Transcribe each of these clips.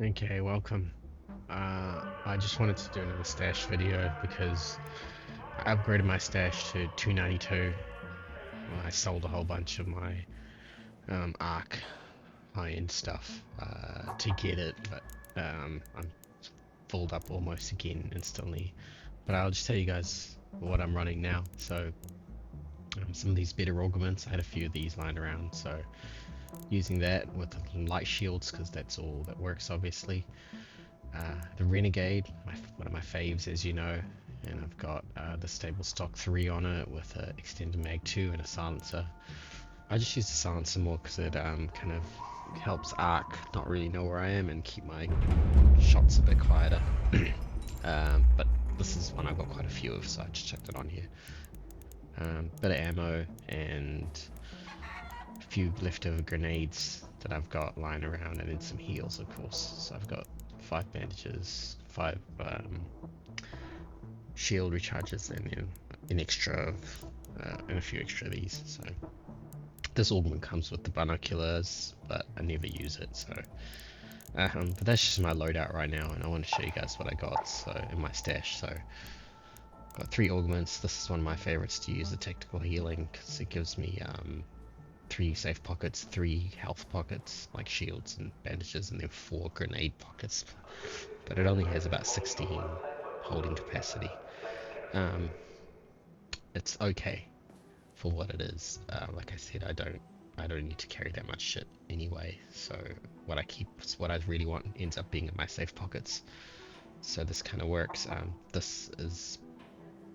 Okay, welcome. I just wanted to do another stash video because I upgraded my stash to 292. Well, I sold a whole bunch of my Arc high-end stuff to get it, but I'm filled up almost again instantly. But I'll just tell you guys what I'm running now. So some of these better augments, I had a few of these lying around, so using that with light shields because that's all that works obviously. The Renegade, one of my faves, as you know, and I've got the stable stock 3 on it with an extended mag 2 and a silencer. I just use the silencer more because it kind of helps Arc not really know where I am and keep my shots a bit quieter. But this is one I've got quite a few of, so I just chucked it on here. Bit of ammo and a few leftover grenades that I've got lying around, and then some heals, of course. So I've got 5 bandages, 5 shield recharges, and then an extra and a few extra of these. So this augment comes with the binoculars, but I never use it. So but that's just my loadout right now, and I want to show you guys what I got in my stash. So got 3 augments. This is one of my favorites to use, the tactical healing, because it gives me 3 safe pockets, 3 health pockets like shields and bandages, and then 4 grenade pockets, but it only has about 16 holding capacity. It's okay for what it is. Like I said, I don't need to carry that much shit anyway, so what I really want ends up being in my safe pockets, so this kind of works. This is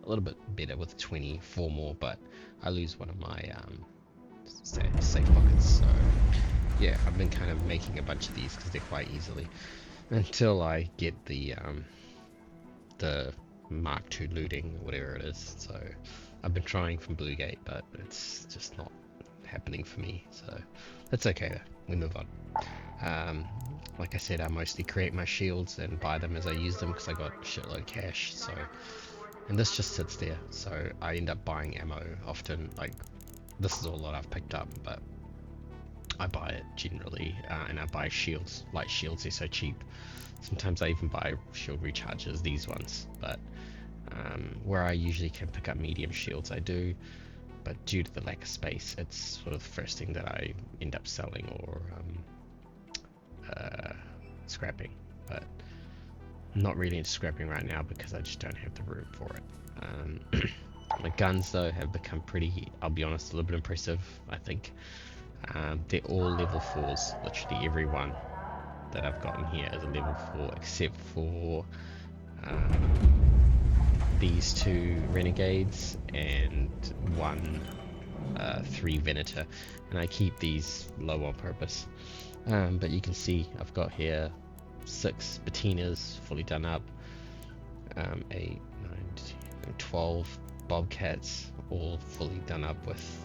a little bit better with 24 more, but I lose one of my safe pockets, so yeah, I've been kind of making a bunch of these because they're quite easily until I get the Mark II looting or whatever it is. So I've been trying from Bluegate, but it's just not happening for me, so that's okay though. We move on. Like I said, I mostly create my shields and buy them as I use them because I got shitload cash, so, and this just sits there, so I end up buying ammo often. Like, this is all that I've picked up, but I buy it generally, and I buy shields, light shields, they're so cheap. Sometimes I even buy shield recharges, these ones, but where I usually can pick up medium shields I do, but due to the lack of space, it's sort of the first thing that I end up selling or scrapping. But I'm not really into scrapping right now because I just don't have the room for it. My guns though have become pretty, I'll be honest, a little bit impressive, I think. They're all level 4s, literally every one that I've gotten here is a level 4 except for these 2 Renegades and 1 3 Venator, and I keep these low on purpose. But you can see I've got here 6 Patinas fully done up, 8, 9, 10, 12 Bobcats all fully done up with,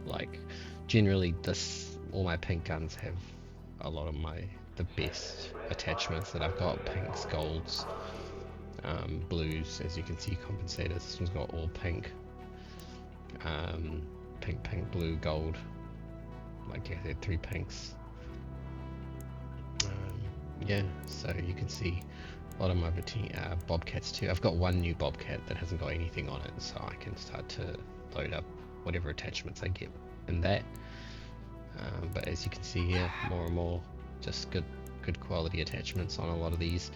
like, generally all my pink guns have a lot of the best attachments that I've got, pinks, golds, blues, as you can see, compensators. This one's got all pink, pink, blue, gold, like I said, 3 pinks. Yeah, so you can see a lot of my Bobcats too. I've got 1 new Bobcat that hasn't got anything on it, so I can start to load up whatever attachments I get in that. But as you can see here, more and more just good quality attachments on a lot of these.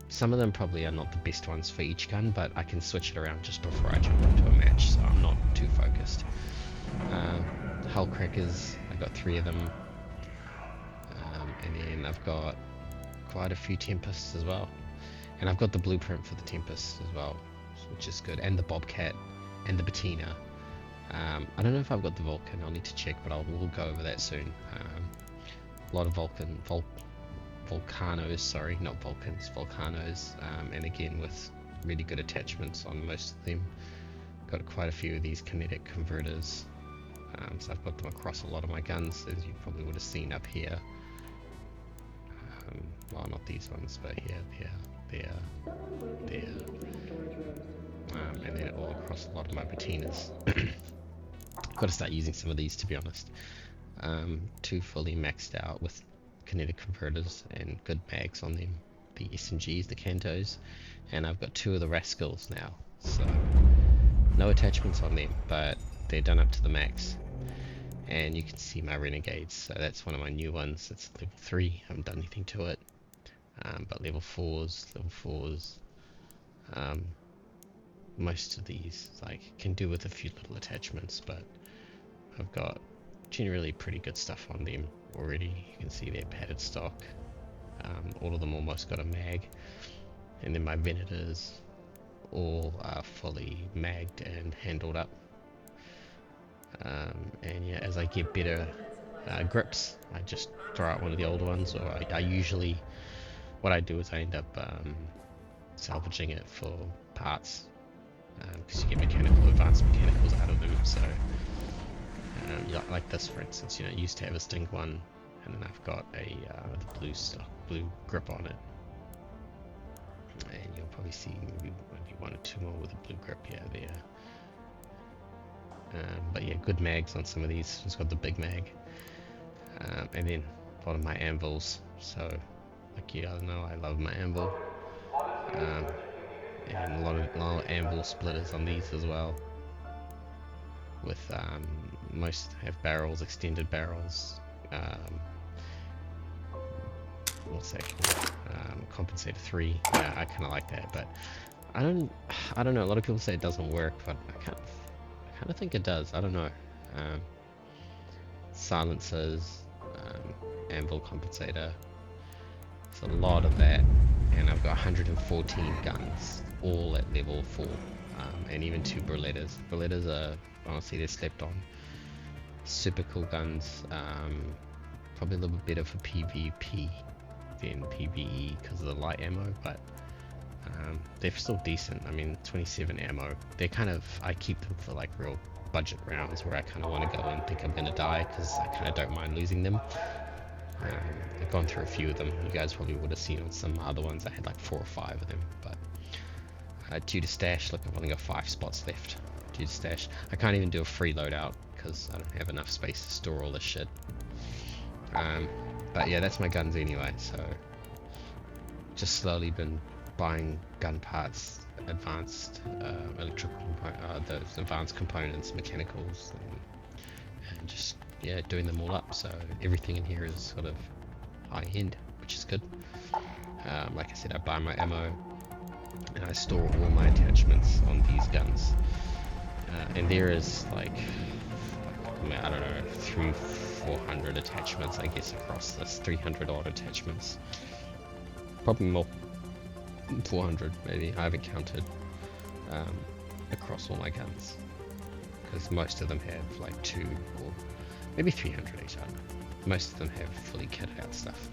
Some of them probably are not the best ones for each gun, but I can switch it around just before I jump into a match, so I'm not too focused. Hull crackers, I got 3 of them, and then I've got quite a few Tempests as well, and I've got the blueprint for the Tempest as well, which is good, and the Bobcat and the Patina. I don't know if I've got the Vulcan, I'll need to check, but we'll go over that soon. A lot of Volcanos, sorry, not Vulcans, Volcanos, and again with really good attachments on most of them. Got quite a few of these kinetic converters, so I've got them across a lot of my guns, as you probably would have seen up here. Well, not these ones, but here, there, and then all across a lot of my Patinas. Got to start using some of these, to be honest. 2 fully maxed out with kinetic converters and good mags on them. The SMGs, the Cantos, and I've got 2 of the Rascals now, so no attachments on them, but they're done up to the max. And you can see my Renegades, so that's one of my new ones. It's level 3, I haven't done anything to it, but level 4s, most of these like can do with a few little attachments, but I've got generally pretty good stuff on them already. You can see they're padded stock. All of them almost got a mag, and then my Venators all are fully magged and handled up. And yeah, as I get better grips, I just throw out one of the older ones, or I usually, what I do is I end up salvaging it for parts, because you get advanced mechanicals out of them. So yeah, like this for instance, you know, I used to have a Sting one, and then I've got a the blue grip on it, and you'll probably see maybe 1 or 2 more with a blue grip. Yeah, there. But yeah, good mags on some of these. It's got the big mag, and then a lot of my anvils. So, like you guys know, I love my anvil, and a lot of anvil splitters on these as well. With most have barrels, extended barrels. What's that called? Compensator 3. Yeah, I kind of like that, but I don't know. A lot of people say it doesn't work, but I kind of think it does. I don't know. Silencers, anvil compensator. It's a lot of that, and I've got 114 guns, all at level 4, and even 2 Berlettas. Berlettas are honestly, they're slept on. Super cool guns. Probably a little bit better for PvP than PvE because of the light ammo, but they're still decent. I mean, 27 ammo. They're kind of, I keep them for like real budget rounds where I kind of want to go and think I'm going to die, because I kind of don't mind losing them. I've gone through a few of them. You guys probably would have seen on some other ones I had like 4 or 5 of them, but due to stash, look, I've only got 5 spots left due to stash. I can't even do a free loadout because I don't have enough space to store all this shit. But yeah, that's my guns anyway, so just slowly been buying gun parts, advanced electrical those advanced components, mechanicals, and just yeah, doing them all up. So everything in here is sort of high end, which is good. Like I said, I buy my ammo and I store all my attachments on these guns, and there is like I don't know, 300-400 attachments, I guess, across this. 300 odd attachments, probably more, 400 maybe. I haven't counted across all my guns, because most of them have like 2 or maybe 300 each. I don't know. Most of them have fully kitted out stuff.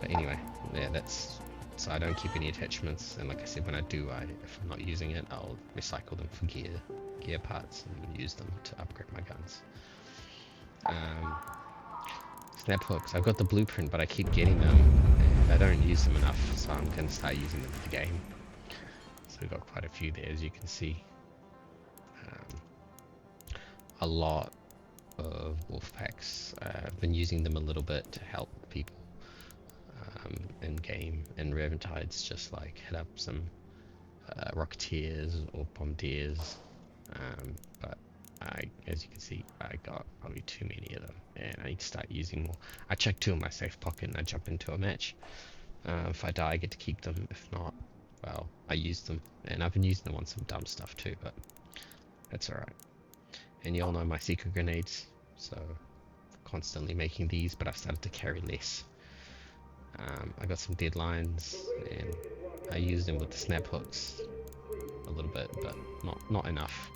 But anyway, yeah, that's, so I don't keep any attachments, and like I said, when I do, if I'm not using it, I'll recycle them for gear parts and use them to upgrade my guns. Snap hooks, I've got the blueprint, but I keep getting them and I don't use them enough, so I'm going to start using them in the game. So we've got quite a few there, as you can see. A lot of wolf packs. I've been using them a little bit to help people in game, and Reventides, just like hit up some Rocketeers or Bombardiers, but as you can see, I got probably too many of them, and I need to start using more. I check 2 in my safe pocket and I jump into a match. If I die, I get to keep them. If not, well, I use them, and I've been using them on some dumb stuff too, but that's alright. And you all know my secret grenades, so constantly making these, but I've started to carry less. I got some deadlines, and I use them with the snap hooks a little bit, but not enough.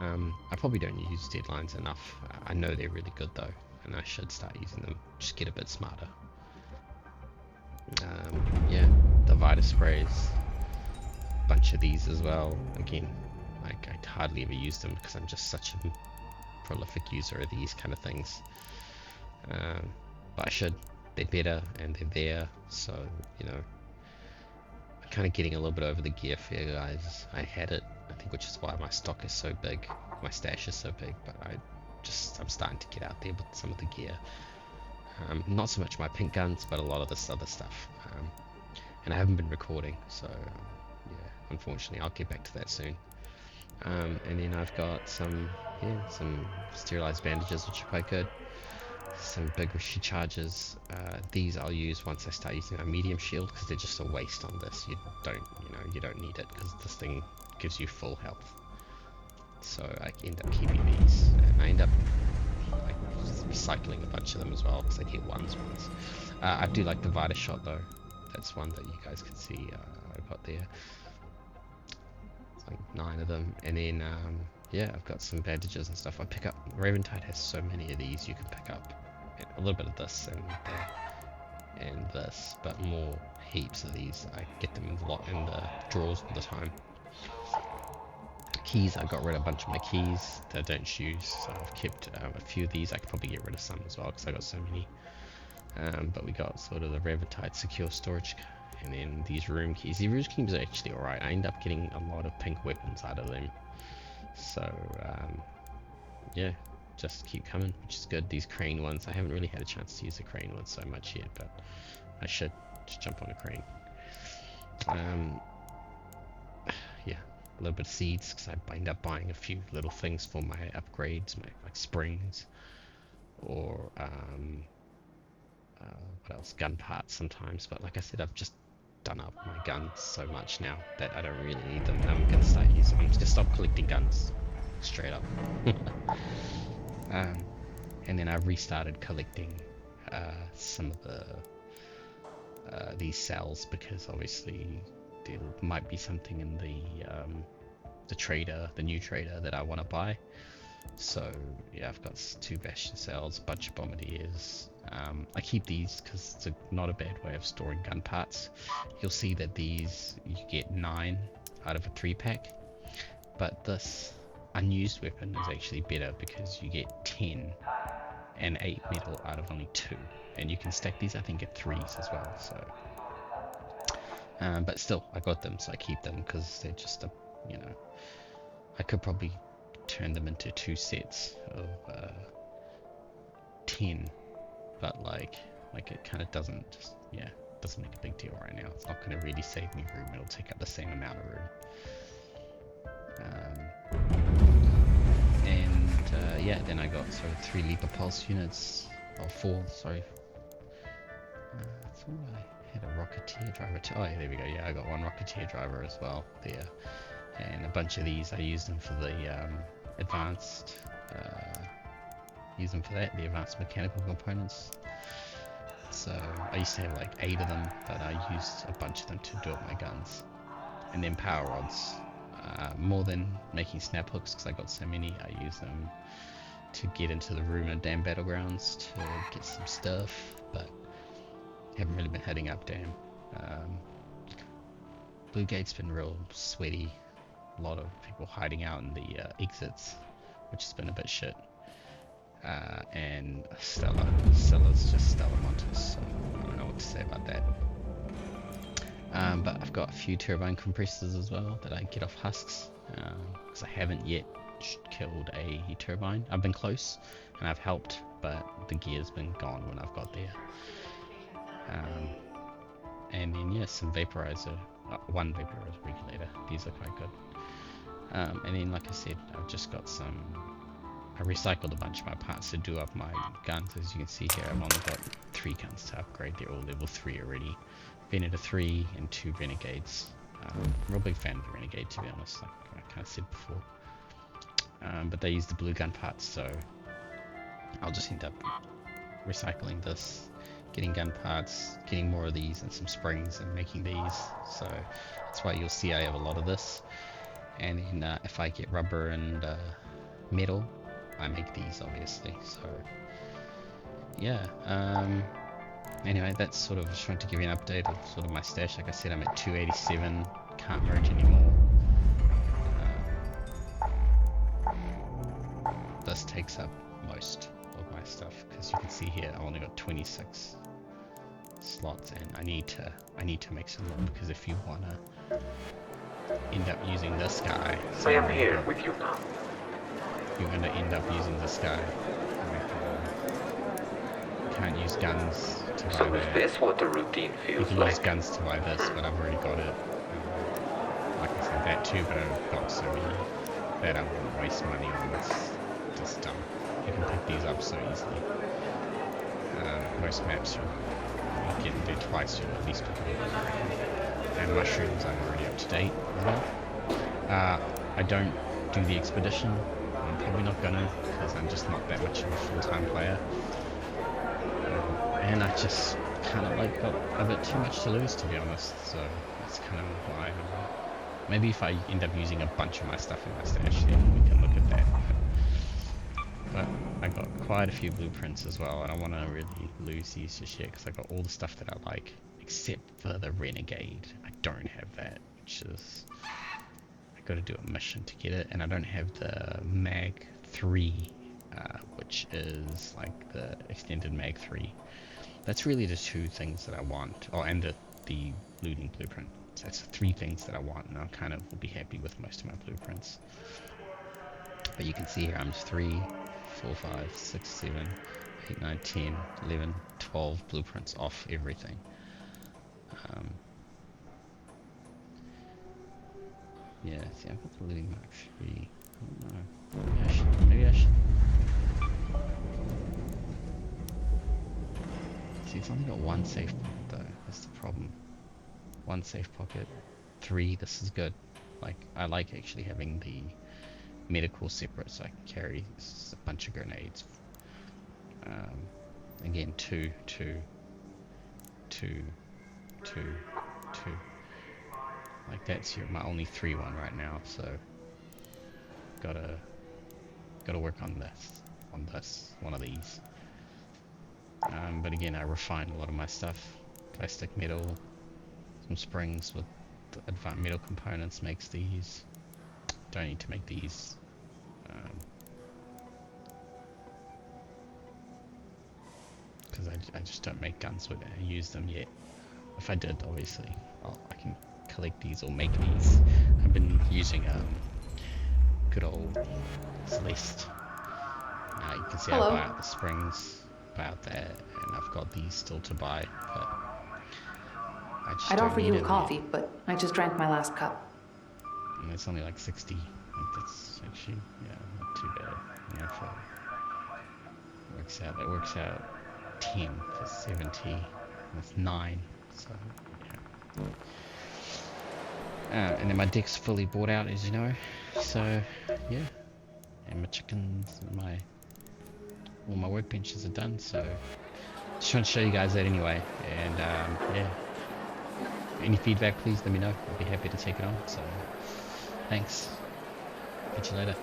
I probably don't use deadlines enough. I know they're really good though, and I should start using them. Just get a bit smarter. Yeah, the Vita sprays, bunch of these as well. Again, like, I hardly ever use them because I'm just such a prolific user of these kind of things. But I should. They're better and they're there, so you know, I'm kind of getting a little bit over the gear fear, guys. I had it, I think, which is why my stock is so big, my stash is so big, but I'm starting to get out there with some of the gear. Not so much my pink guns, but a lot of this other stuff. And I haven't been recording, so yeah, unfortunately I'll get back to that soon. And then I've got some sterilized bandages, which are quite good. Some big recharges. These I'll use once I start using a medium shield, because they're just a waste on this. You don't need it, because this thing gives you full health. So I end up keeping these, and I end up like recycling a bunch of them as well, because I get ones. I do like the Vita shot though. That's one that you guys can see I've got there. It's like 9 of them, and then yeah, I've got some bandages and stuff. I pick up. Raventide has so many of these you can pick up. A little bit of this and that and this, but more heaps of these. I get them in the drawers all the time. Keys, I got rid of a bunch of my keys that I don't use, so I've kept a few of these. I could probably get rid of some as well, because I got so many. But we got sort of the Raventide secure storage, and then these room keys. The room keys are actually alright. I end up getting a lot of pink weapons out of them. So yeah, just keep coming, which is good. These crane ones, I haven't really had a chance to use the crane ones so much yet, but I should just jump on a crane. Yeah, a little bit of seeds, because I end up buying a few little things for my upgrades, like springs, or what else, gun parts sometimes. But like I said, I've just done up my guns so much now that I don't really need them. I'm just gonna stop collecting guns straight up. And then I restarted collecting some of these cells, because obviously there might be something in the new trader that I want to buy. So yeah, I've got 2 Bastion cells, a bunch of bombardiers. I keep these because it's not a bad way of storing gun parts. You'll see that these, you get 9 out of a 3-pack, but this unused weapon is actually better, because you get 10 and 8 metal out of only 2, and you can stack these, I think, at 3s as well. So but still, I got them, so I keep them, because they're just I could probably turn them into 2 sets of 10, but like it kind of doesn't make a big deal right now. It's not going to really save me room. It'll take up the same amount of room. And yeah, then I got sort of 3 Leaper Pulse units, or 4, sorry. I thought I had a Rocketeer driver too. Oh yeah, there we go. Yeah, I got 1 Rocketeer driver as well there, and a bunch of these. I used them for the advanced. Use them for that, the advanced mechanical components. So I used to have like 8 of them, but I used a bunch of them to do up my guns. And then power rods, more than making snap hooks, because I got so many. I use them to get into the Rumour Dam battlegrounds to get some stuff, but haven't really been heading up Dam. Blue Gate's been real sweaty. A lot of people hiding out in the exits, which has been a bit shit. And Stella's just Stella Montes, so I don't know what to say about that. But I've got a few turbine compressors as well that I get off husks, because I haven't yet killed a turbine. I've been close and I've helped, but the gear's been gone when I've got there. And then yeah, some vaporizer, 1 vaporizer regulator. These are quite good. And then like I said, I've just got I recycled a bunch of my parts to do up my guns. As you can see here, I've only got 3 guns to upgrade. They're all level 3 already. Venator 3 and 2 Renegades. I'm a real big fan of the Renegade, to be honest, like I kind of said before. But they use the blue gun parts, so I'll just end up recycling this, getting gun parts, getting more of these and some springs, and making these. So that's why you'll see I have a lot of this. And then if I get rubber and metal, I make these, obviously. So yeah, anyway, that's sort of just trying to give you an update of sort of my stash. Like I said, I'm at 287, can't merge anymore. This takes up most of my stuff, because you can see here I've only got 26 slots, and I need to make some more, because if you wanna end up using this guy, I am here with you now. You're going to end up using this guy can't use guns to buy So is that. this what the routine You feels can like? use guns to buy this, but I've already got it. Like I said, that too, but I've got so many that I wouldn't waste money on this. Just you can pick these up so easily. Most maps you get to do twice, you'll at least pick them up, I reckon. And mushrooms, I'm already up to date as well. I don't do the expedition. I'm probably not gonna, because I'm just not that much of a full-time player. And I just kind of like got a bit too much to lose, to be honest. So that's kind of why. Maybe if I end up using a bunch of my stuff in my stash, then we can look at that. But I got quite a few blueprints as well, and I want to really lose these just yet because I got all the stuff that I like, except for the Renegade. I don't have that, which is I got to do a mission to get it, and I don't have the Mag 3, which is like the extended Mag 3. That's really the two things that I want. Oh, and the looting blueprint. So that's the three things that I want, and I kind of will be happy with most of my blueprints. But you can see here I'm 3, 4, 5, 6, 7, 8, 9, 10, 11, 12 blueprints off everything. Yeah, see, I've got the looting Mark 3. I don't know. Maybe I should. See, it's only got one safe pocket though. That's the problem. One safe pocket. 3, this is good. Like, I like actually having the medical separate so I can carry a bunch of grenades. Again, 2, 2, 2, 2, 2. Like that's my only 3 one right now, so gotta work on this, one of these. But again, I refined a lot of my stuff. Plastic metal, some springs with advanced metal components makes these. Don't need to make these. Because I just don't make guns with it and use them yet. If I did, obviously, I can collect these or make these. I've been using good old Celeste. You can see Hello. I buy out the springs, buy out that, and I've got these still to buy, but I just I'd don't offer need you a it coffee, yet. but I just drank my last cup. And it's only like 60. Like that's actually, yeah, not too bad. Yeah, for that works out 10 for 70. That's 9. So yeah. And then my deck's fully bought out, as you know. So yeah, and my chickens, and all my workbenches are done. So just trying to show you guys that anyway. And yeah, any feedback, please let me know. I'll be happy to take it on. So thanks. Catch you later.